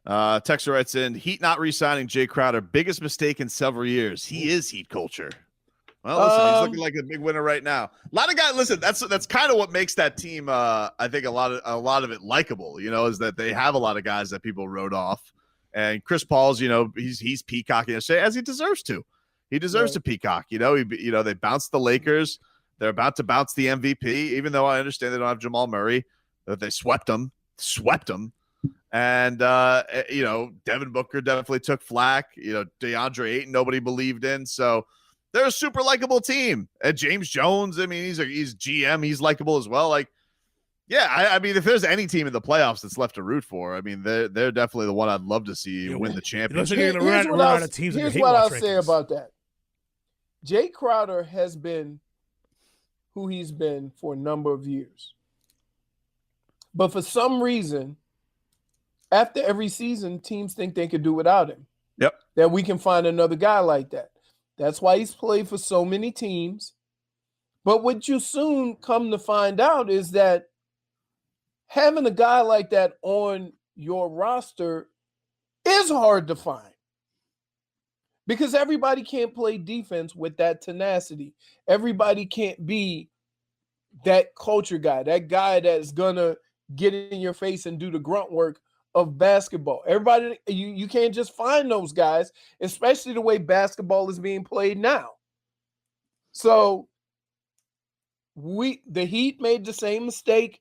Texter writes in, Heat not re-signing Jae Crowder, biggest mistake in several years. He is Heat culture. Well, listen, he's looking like a big winner right now. A lot of guys, listen, that's kind of what makes that team, I think a lot of it likable, is that they have a lot of guys that people wrote off. And Chris Paul's, he's peacocking as he deserves to. He deserves to peacock. They bounced the Lakers. They're about to bounce the MVP, even though I understand they don't have Jamal Murray. That they swept them. And, Devin Booker definitely took flack. DeAndre Ayton, nobody believed in. So they're a super likable team. And James Jones, I mean, he's GM. He's likable as well. Like, yeah, I mean, if there's any team in the playoffs that's left to root for, I mean, they're definitely the one I'd love to see win the championship. Here's what I'll say about that. Jae Crowder has been who he's been for a number of years. But for some reason, after every season, teams think they could do without him. Yep. That we can find another guy like that. That's why he's played for so many teams. But what you soon come to find out is that having a guy like that on your roster is hard to find. Because everybody can't play defense with that tenacity. Everybody can't be that culture guy, that guy that's going to get in your face and do the grunt work of basketball. Everybody, you can't just find those guys, especially the way basketball is being played now. So the Heat made the same mistake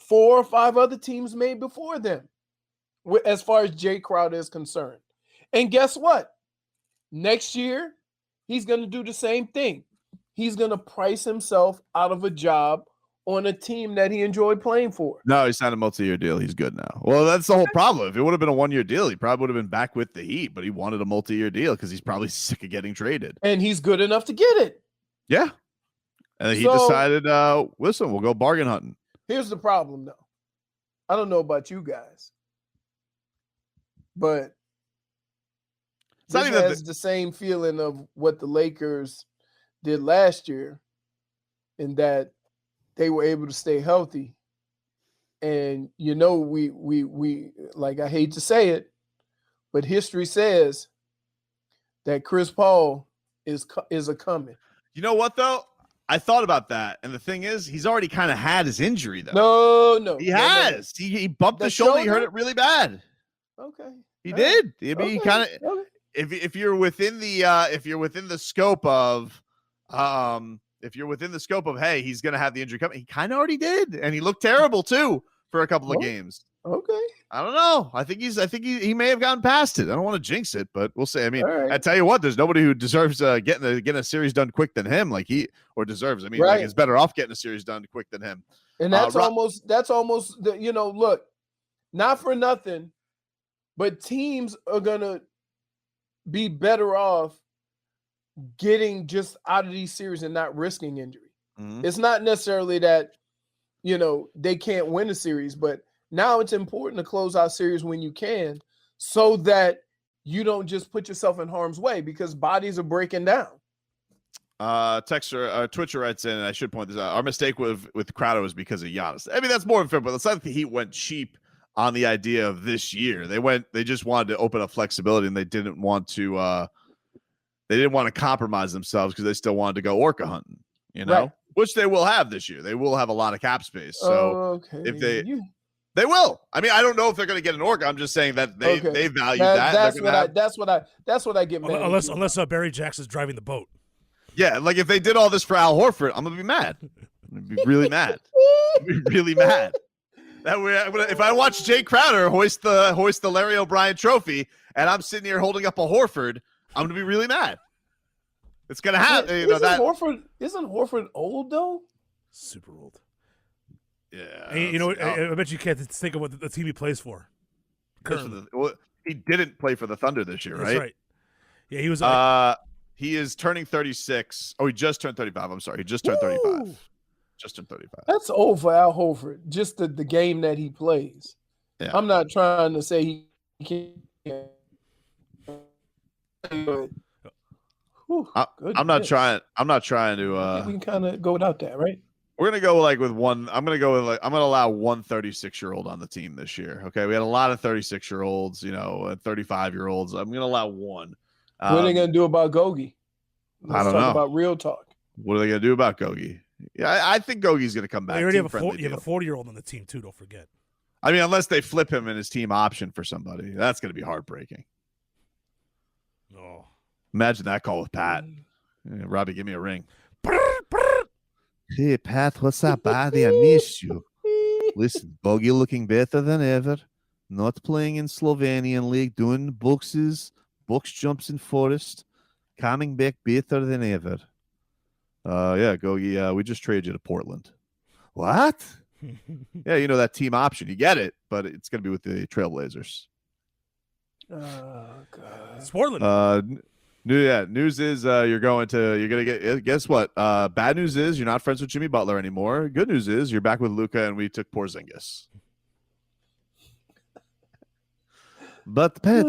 4 or 5 other teams made before them, as far as Jae Crowder is concerned. And guess what? Next year, he's going to do the same thing. He's going to price himself out of a job on a team that he enjoyed playing for. No, he signed a multi-year deal. He's good now. Well, that's the whole problem. If it would have been a 1-year deal, he probably would have been back with the Heat, but he wanted a multi-year deal because he's probably sick of getting traded. And he's good enough to get it. Yeah. And he decided, listen, we'll go bargain hunting. Here's the problem, though. I don't know about you guys, but it has the same feeling of what the Lakers did last year, in that they were able to stay healthy. And, we like, I hate to say it, but history says that Chris Paul is a coming. You know what, though? I thought about that. And the thing is, he's already kind of had his injury, though. No. He has. No. He bumped the shoulder. He hurt it really bad. Okay. He did. I mean, he kind of, if you're within the scope of, hey, he's going to have the injury coming. He kind of already did. And he looked terrible too for a couple of games. Okay. I don't know. I think he may have gotten past it. I don't want to jinx it, but we'll see. I mean, I tell you what, there's nobody who deserves getting a series done quick than him. Like deserves. I mean, like, is better off getting a series done quick than him. And that's almost look, not for nothing, but teams are gonna be better off getting just out of these series and not risking injury. Mm-hmm. It's not necessarily that they can't win a series, but now it's important to close out series when you can, so that you don't just put yourself in harm's way, because bodies are breaking down. Twitcher writes in, and I should point this out, our mistake with Crowder was because of Giannis. I mean, that's more unfair, but it's not like the Heat went cheap on the idea of this year. They just wanted to open up flexibility, and they didn't want to compromise themselves, because they still wanted to go orca hunting, right. Which they will have this year. They will have a lot of cap space. So if they will. I mean, I don't know if they're going to get an orca. I'm just saying that they value that. That's what I get mad. Unless Barry Jackson's driving the boat. Yeah, like if they did all this for Al Horford, I'm gonna be mad. I'm gonna be really mad. Really mad. That way, if I watch Jae Crowder hoist the Larry O'Brien trophy, and I'm sitting here holding up a Horford, I'm gonna be really mad. It's gonna happen. Isn't Horford old though? Super old. Yeah. I bet you can't think of what the team he plays for. He didn't play for the Thunder this year, right? That's right. Yeah, he was. He is turning 36. Oh, he just turned 35. I'm sorry. He just turned 35. Just turned 35. That's old for Al Horford. Just the game that he plays. Yeah. I'm not trying to say he can't. I'm not trying to. We can kind of go without that, right? We're gonna go like with one. I'm gonna go with like I'm gonna allow one 36-year-old on the team this year. Okay, we had a lot of 36-year-olds, 35-year-olds. I'm gonna allow one. What are they gonna do about Gogi? I don't talk know. about real talk. What are they gonna do about Gogi? Yeah, I think Gogi's gonna come back. You already have a 40-year-old on the team too. Don't forget. I mean, unless they flip him in his team option for somebody, that's gonna be heartbreaking. Oh, imagine that call with Pat. Yeah, Robbie, give me a ring. Hey, Pat, what's up, buddy? I miss you. Listen, Bogey looking better than ever. Not playing in Slovenian league, doing box jumps in forest. Coming back better than ever. Yeah, Gogi, we just traded you to Portland. What? Yeah, that team option. You get it, but it's going to be with the Trailblazers. Oh, God. It's Portland. News is you're going to get, guess what? Bad news is you're not friends with Jimmy Butler anymore. Good news is you're back with Luka and we took Porzingis. But Pat,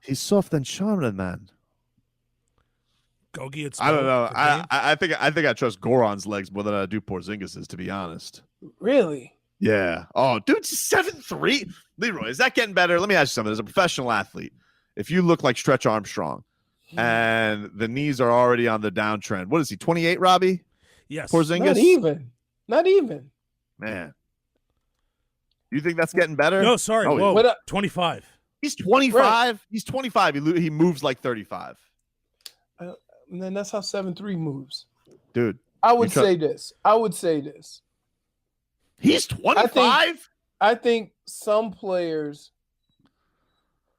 he's soft and charming, man. Gogi, I don't know. I think I trust Goran's legs more than I do Porzingis's, to be honest. Really? Yeah. Oh, dude's 7'3". Leroy, is that getting better? Let me ask you something. As a professional athlete, if you look like Stretch Armstrong and the knees are already on the downtrend, what is he, 28, Robbie? Yes. Porzingis? Not even. Man. You think that's getting better? No, sorry. Oh, Whoa, 25. He's 25? Right. He's 25. He moves like 35. And then that's how 7'3" moves. Dude. I would say this. He's 25? I think some players,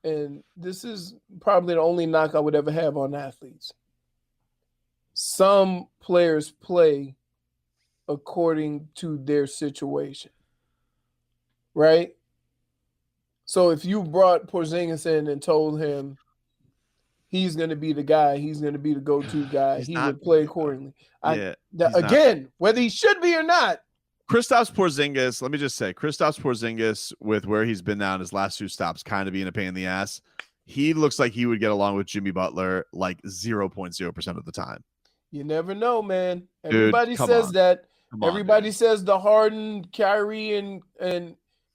and this is probably the only knock I would ever have on athletes. Some players play according to their situation, right? So if you brought Porzingis in and told him he's going to be the guy, he's going to be the go-to guy, he would play accordingly. Again, whether he should be or not. Kristaps Porzingis, let me just say, Kristaps Porzingis, with where he's been now in his last 2 stops, kind of being a pain in the ass, he looks like he would get along with Jimmy Butler like 0.0% of the time. You never know, man. Everybody says that. Everybody says the Harden, Kyrie, and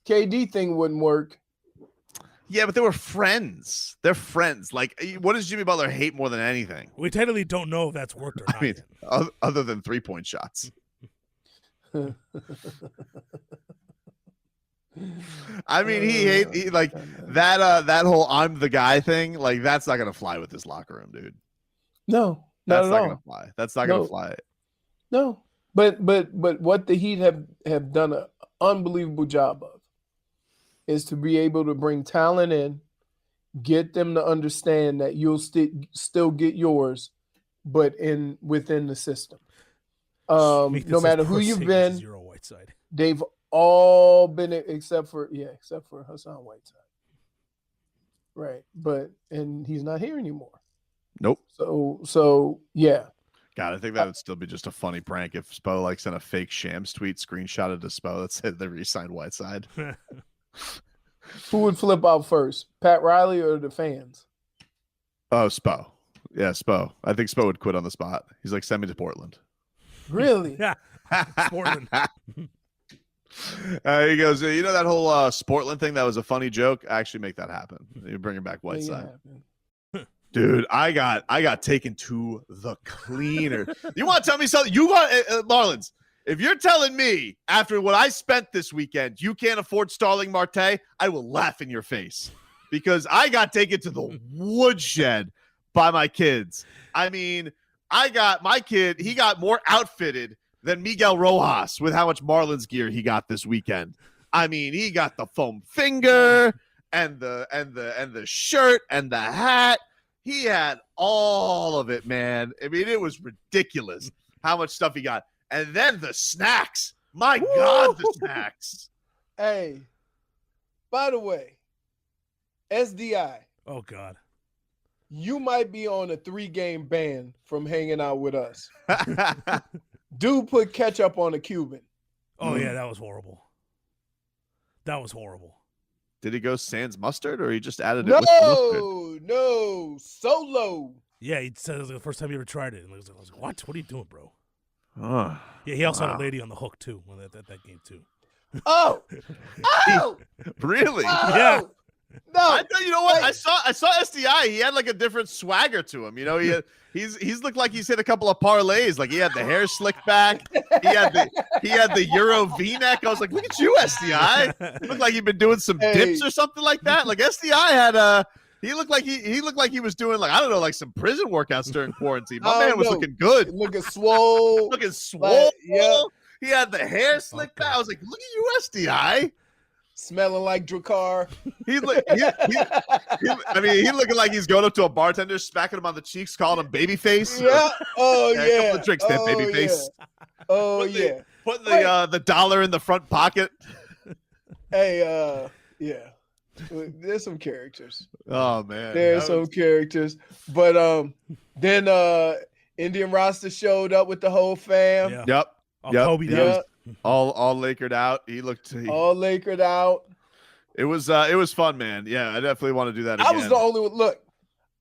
KD thing wouldn't work. Yeah, but they were friends. They're friends. Like, what does Jimmy Butler hate more than anything? We technically don't know if that's worked or not. I mean, other than 3-point shots. I mean, he like that whole "I'm the guy" thing. Like, that's not gonna fly with this locker room, dude. No, that's not gonna fly. That's not gonna fly. No, but what the Heat have done an unbelievable job of is to be able to bring talent in, get them to understand that you'll still get yours, but within the system. No matter who you've been, they've all been except for Hassan Whiteside. Right. And he's not here anymore. Nope. So yeah. God, I think that would still be just a funny prank if Spo sent a fake Shams tweet screenshotted to Spo that said they re-signed Whiteside. Who would flip out first, Pat Riley or the fans? Oh, Spo. Yeah, Spo. I think Spo would quit on the spot. He's like, send me to Portland. Really? Yeah. Portland. He goes, that whole Sportland thing that was a funny joke? Actually make that happen. You bring him back Whiteside. Dude, I got taken to the cleaner. You want to tell me something? You want Marlins? If you're telling me after what I spent this weekend, you can't afford Starling Marte, I will laugh in your face because I got taken to the woodshed by my kids. I mean, my kid, he got more outfitted than Miguel Rojas with how much Marlins gear he got this weekend. I mean, he got the foam finger and the shirt and the hat. He had all of it, man. I mean, it was ridiculous how much stuff he got. And then the snacks. My God, the snacks. Hey, by the way, SDI. Oh, God. You might be on a 3-game ban from hanging out with us. Dude put ketchup on a Cuban. Oh, yeah, that was horrible. That was horrible. Did he go sans mustard or he just added it with mustard? No, solo. Yeah, he said it was the first time he ever tried it. And I was like, what? What are you doing, bro? Oh, Yeah, he also had a lady on the hook too when that game too. Oh, really? Yeah. No, I thought, you know what? Wait. I saw SDI. He had like a different swagger to him. You know, he's looked like he's hit a couple of parlays. Like he had the hair slicked back. He had the Euro V-neck. I was like, look at you, SDI. Looked like you've been doing some dips or something like that. Like SDI had he looked like he was doing like, I don't know, like some prison workouts during quarantine. My man was looking good. Looking swole. Looking swole. Like, yeah. He had the hair slicked back. I was like, look at you, SDI. Smelling like Drakkar. He looking like he's going up to a bartender, smacking him on the cheeks, calling him babyface. Yeah. Oh A yeah. couple of drinks there, babyface. Yeah. Oh Putting the dollar in the front pocket. Hey, yeah. There's some characters. Oh man. There's some characters. But then Indian roster showed up with the whole fam. Yeah. Yep. Kobe down. Yeah. All Lakered out. He looked All Lakered out. It was fun, man. Yeah, I definitely want to do that again. I was the only one. Look,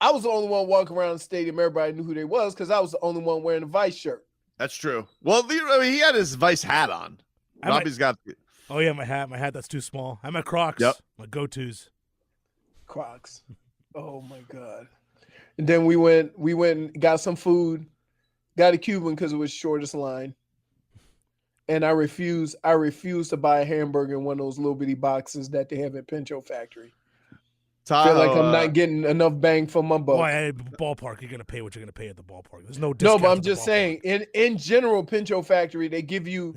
I was the only one walking around the stadium. Everybody knew who they was because I was the only one wearing a Vice shirt. That's true. Well, he had his Vice hat on. Robbie's got. Oh yeah, my hat that's too small. I have my Crocs. Yep. My go-tos. Crocs. Oh my God. And then we went and got some food. Got a Cuban because it was shortest line. And I refuse to buy a hamburger in one of those little bitty boxes that they have at Pincho Factory. I feel like I'm not getting enough bang for my buck. Well, ballpark, you're gonna pay what you're gonna pay at the ballpark. There's no discount. No, but I'm just saying, in general, Pincho Factory, they give you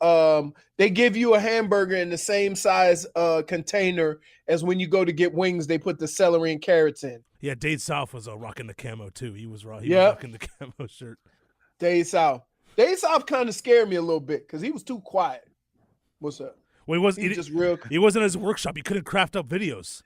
a hamburger in the same size container as when you go to get wings. They put the celery and carrots in. Yeah, Dade South was rocking the camo too. He was rocking the camo shirt. Dade South kind of scared me a little bit because he was too quiet. What's up? Well, he wasn't at his workshop. He couldn't craft up videos.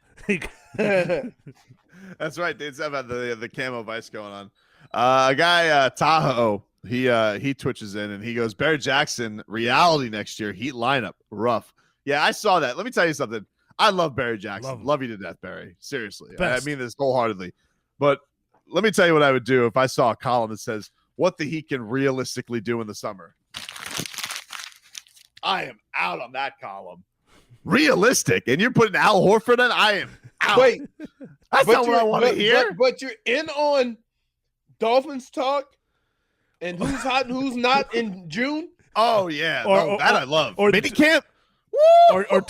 That's right. They had the camo Vice going on. A guy, Tahoe, he twitches in and he goes, Barry Jackson, reality next year, Heat lineup, rough. Yeah, I saw that. Let me tell you something. I love Barry Jackson. Love you to death, Barry. Seriously. I mean this wholeheartedly. But let me tell you what I would do if I saw a column that says what the Heat can realistically do in the summer. I am out on that column. Realistic. And you're putting Al Horford in? I am out. Wait. That's not what I want to hear. But you're in on Dolphins talk and who's hot and who's not in June? Oh, yeah. That I love. Or mini camp. Or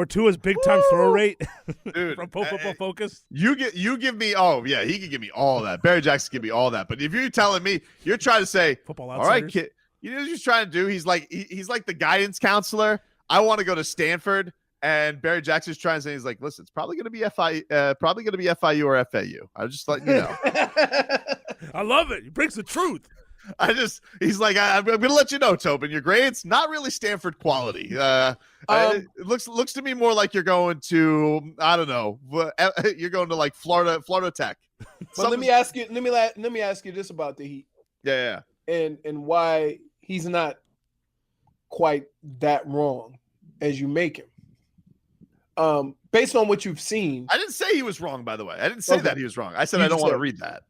Tua's big time throw rate. Dude, from Pro Football Focus. You give me, oh yeah, he can give me all that. Barry Jackson can give me all that. But if you're telling me, you're trying to say, Football all right, kid, you know what he's trying to do? He's like the guidance counselor. I want to go to Stanford, and Barry Jackson's trying to say, he's like, listen, it's probably going to be FIU or FAU. I'm just letting you know. I love it. He brings the truth. He's like, I'm going to let you know, Tobin, your grades, not really Stanford quality. It looks to me more like you're going to, I don't know, you're going to like Florida Tech. But let me ask you this about the Heat. Yeah. And why he's not quite that wrong as you make him. Based on what you've seen. I didn't say he was wrong, by the way. I didn't say that he was wrong. I said I don't want to read that.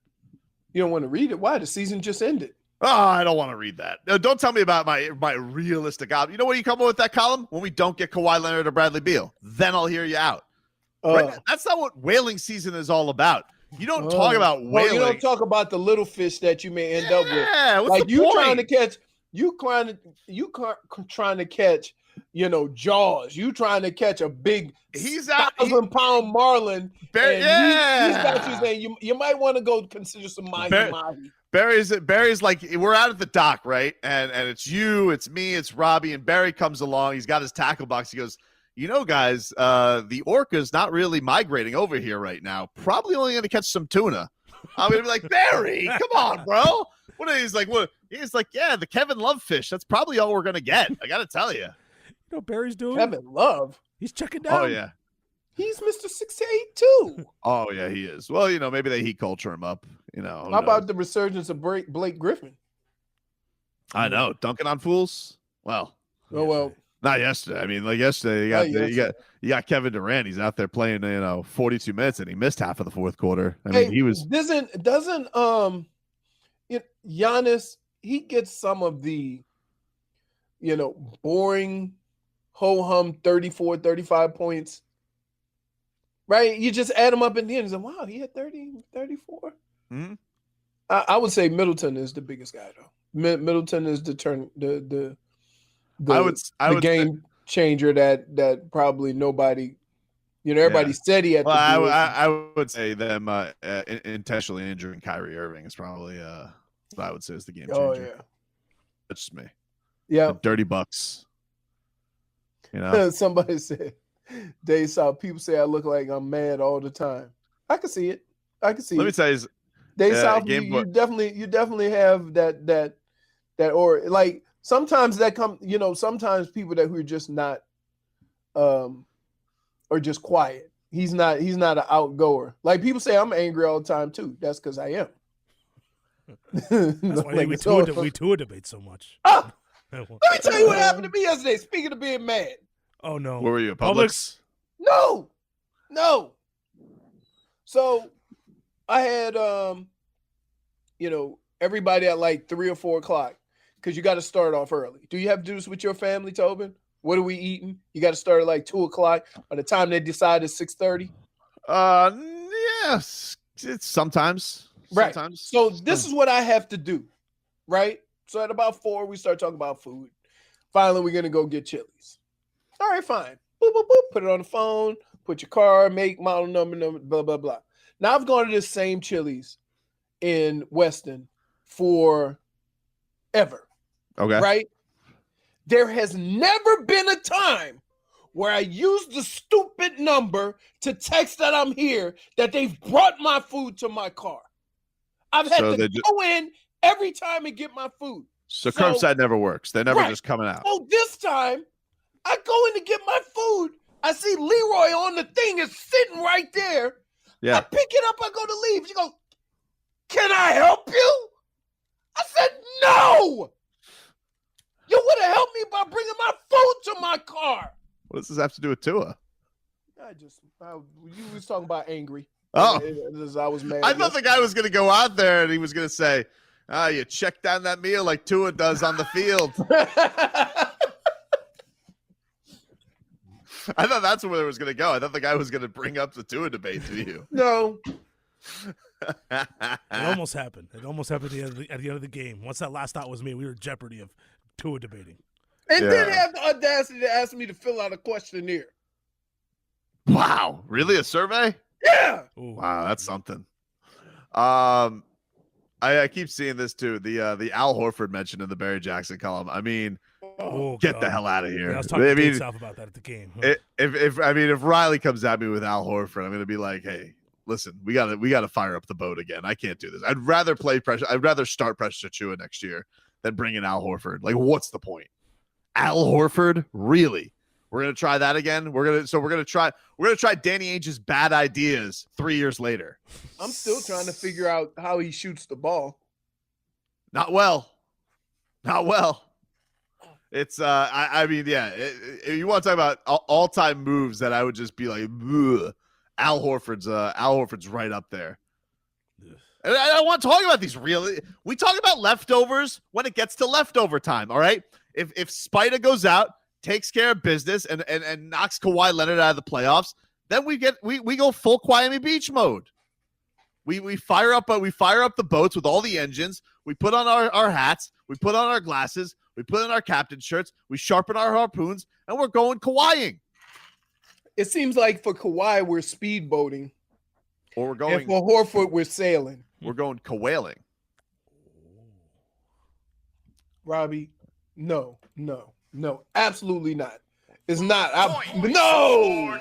You don't want to read it? Why? The season just ended. Oh, I don't want to read that. No, don't tell me about my realistic outlook. You know when you come up with that column? When we don't get Kawhi Leonard or Bradley Beal. Then I'll hear you out. Right? That's not what whailing season is all about. You don't talk about whaling. Well, you don't talk about the little fish that you may end up with. Yeah, like you trying to catch, trying to catch, Jaws. You trying to catch a big 1,000-pound marlin. He's got you saying you might want to go consider some mahi. Barry's like, we're out at the dock, right? And it's you, it's me, it's Robbie, and Barry comes along. He's got his tackle box. He goes, guys, the orca's not really migrating over here right now. Probably only going to catch some tuna. I'm going to be like, Barry, come on, bro. He's like, yeah, the Kevin Love fish. That's probably all we're going to get. I got to tell you. You know what Barry's doing? Kevin Love? He's checking down. Oh, yeah. He's Mr. 6'8" too. Oh, yeah, he is. Well, maybe they Heat culture him up. How about the resurgence of Blake Griffin? I know. Dunking on fools? Well. Oh, well. Not yesterday. I mean, like yesterday, you got Kevin Durant. He's out there playing, 42 minutes, and he missed half of the fourth quarter. I mean, he was. Doesn't Giannis he gets some of the, boring ho-hum 34, 35 points. Right? You just add them up in the end and say, wow, he had 30, 34. Mm-hmm. I would say Middleton is the biggest guy, though. Middleton is the game changer that probably nobody, everybody said he had to do it. I would say them intentionally injuring Kyrie Irving is probably what I would say is the game changer. Oh, yeah. That's just me. Yeah. The dirty Bucks. Somebody said, Dave South, people say I look like I'm mad all the time. I can see it. Let me tell you, Dave South, you definitely have that or like sometimes that sometimes people who are just not are just quiet. He's not an outgoer. Like people say I'm angry all the time too. That's because I am. That's why we tour debate so much. Let me tell you what happened to me yesterday. Speaking of being mad. Oh no. Where were you? Publix? No. So I had everybody at like 3 or 4 o'clock because you got to start off early. Do you have to do this with your family, Tobin? What are we eating? You got to start at like 2 o'clock. By the time they decide it's 6:30. Yes. It's sometimes. Right. So this is what I have to do. Right. So at about 4, we start talking about food. Finally, we're gonna go get Chili's. All right, fine. Boop, boop, boop. Put it on the phone. Put your car, make, model, number, blah, blah, blah. Now I've gone to this same Chili's in Weston for ever. Okay. Right? There has never been a time where I used the stupid number to text that I'm here that they've brought my food to my car. I've had to go in every time and get my food. So curbside never works. They're never just coming out. Oh, this time I go in to get my food. I see Leroy on the thing is sitting right there. Yeah. I pick it up. I go to leave. She goes, "Can I help you?" I said, "No. You would have helped me by bringing my food to my car." What does this have to do with Tua? You was talking about angry. Oh, I was mad. I thought the guy was going to go out there and he was going to say, you check down that meal like Tua does on the field. I thought that's where it was going to go. I thought the guy was going to bring up the Tua debate to you. No. It almost happened. It almost happened at the end of the game. Once that last thought was made, we were in jeopardy of Tua debating. And then have the audacity to ask me to fill out a questionnaire. Wow. Really? A survey? Yeah. Ooh. Wow, that's something. I keep seeing this too. The Al Horford mentioned in the Barry Jackson column. I mean, get the hell out of here. Yeah, I was talking to South about that at the game. If Riley comes at me with Al Horford, I'm going to be like, hey, listen, we got to fire up the boat again. I can't do this. I'd rather play pressure. I'd rather start Precious Achiuwa next year than bring in Al Horford. Like, what's the point? Al Horford, really? We're gonna try that again. We're gonna try Danny Ainge's bad ideas 3 years later. I'm still trying to figure out how he shoots the ball. Not well. It's I mean, yeah. You want to talk about all-time moves that I would just be like, ugh. Al Horford's right up there. And I don't want to talk about these really. We talk about leftovers when it gets to leftover time. All right. If Spida goes out, takes care of business, and knocks Kawhi Leonard out of the playoffs, then we go full Miami Beach mode. We fire up the boats with all the engines. We put on our hats. We put on our glasses. We put on our captain shirts. We sharpen our harpoons, and we're going Kawhiing. It seems like for Kawhi we're speedboating, or we're going. And for Horford we're sailing. We're going Kawailing. Robbie, no, absolutely not. It's not. No.